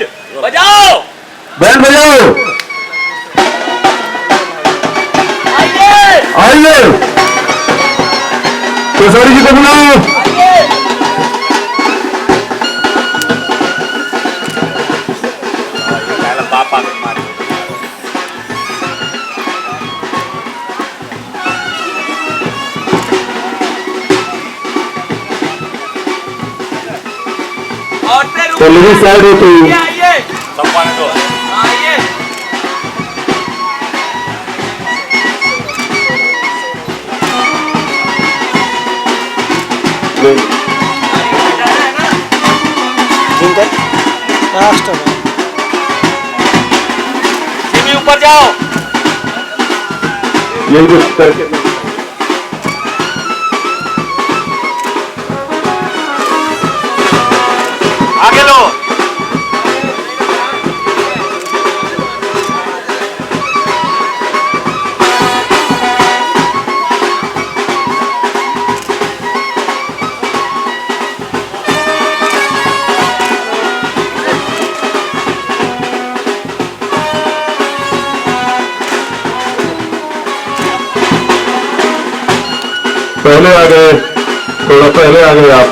Band बजाओ, band बजाओ। आइए केसरी जी को बुलाओ। पापा पल्लवी साइड हो तो आइए सम्मान दो। आइए ऊपर जाओ। यही कुछ करके आगे लो। पहले आ गए, थोड़ा पहले आ गए आप।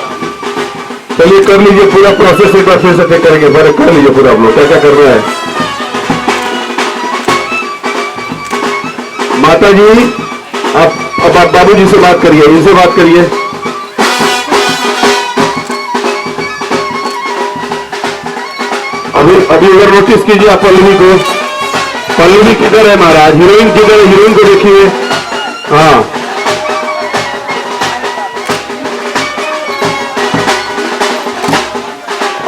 चलिए कर लीजिए पूरा प्रोसेस, एक बार फिर से चेक करेंगे। पहले कर लीजिए पूरा, आप लोग क्या क्या कर रहे हैं। माता जी अब आप बाबू जी से बात करिए, इनसे बात करिए। अभी अभी अगर नोटिस कीजिए आप पल्लवी को। पल्लवी किधर है महाराज, हीरोइन किधर है, हीरोइन को देखिए। हाँ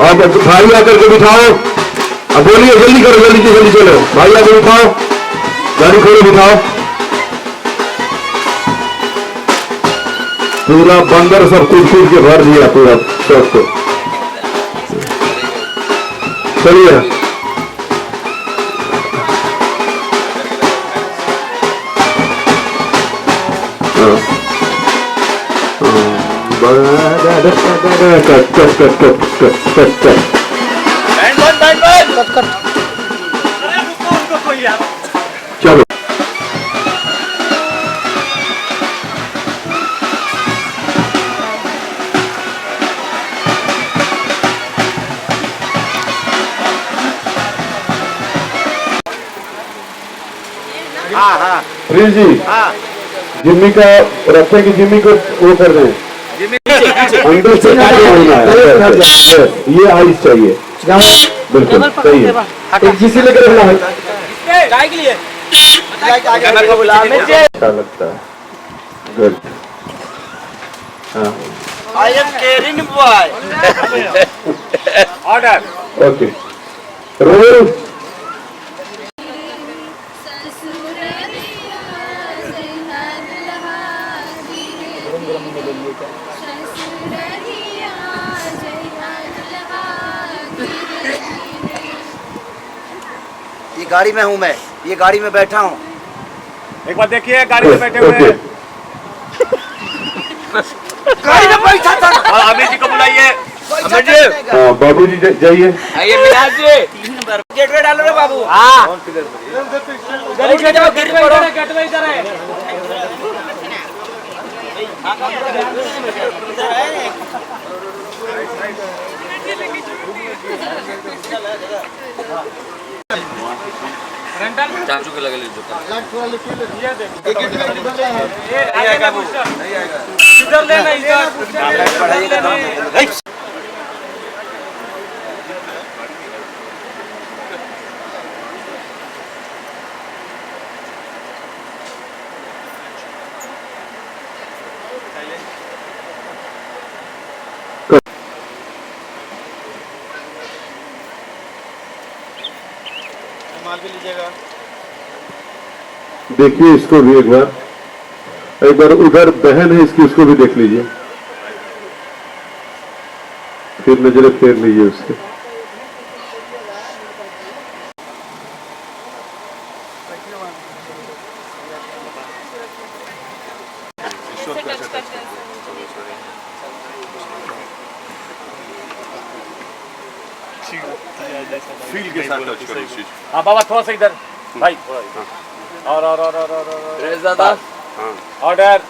और भाई आकर के बिठाओ। अब बोलिए जल्दी करो, जल्दी से जल्दी चलो। भाई आकर बिठाओ, गाड़ी खोलो बिठाओ। पूरा बंदर सब कूद कूद के भर दिया पूरा शौक को। चलिए cut cut cut cut cut cut cut चलो प्रिंस जी, जिम्मी का रखते कि जिम्मी को वो कर दें, अंदर से होना है। ये आइस चाहिए, बिल्कुल सही है। एक जीसी लेकर रखना है, अच्छा लगता है। गुड। हाँ I am caring boy. Order. Okay role. ये गाड़ी में हूँ मैं, ये गाड़ी में बैठा हूँ। एक बार देखिए गाड़ी में बैठे हुए हैं। गाड़ी में बैठा था। और अमित जी को बुलाइए। अमित जी, हाँ बाबू जी जाइए। आइए मिराज जी। गेट में डालो रे बाबू। हाँ गेट में जाओ, गेट में पड़ो। गेट में इधर है। चाचू के लगे जूता इधर लेना, इधर माल भी लीजिएगा। देखिए इसको भी एक बार उधर बहन है इसकी, उसको भी देख लीजिए, फिर नजरें फेर लीजिए उसके। फील के साथ टच करो इस चीज। हाँ बाबा थोड़ा सा इधर भाई, और दादा ऑर्डर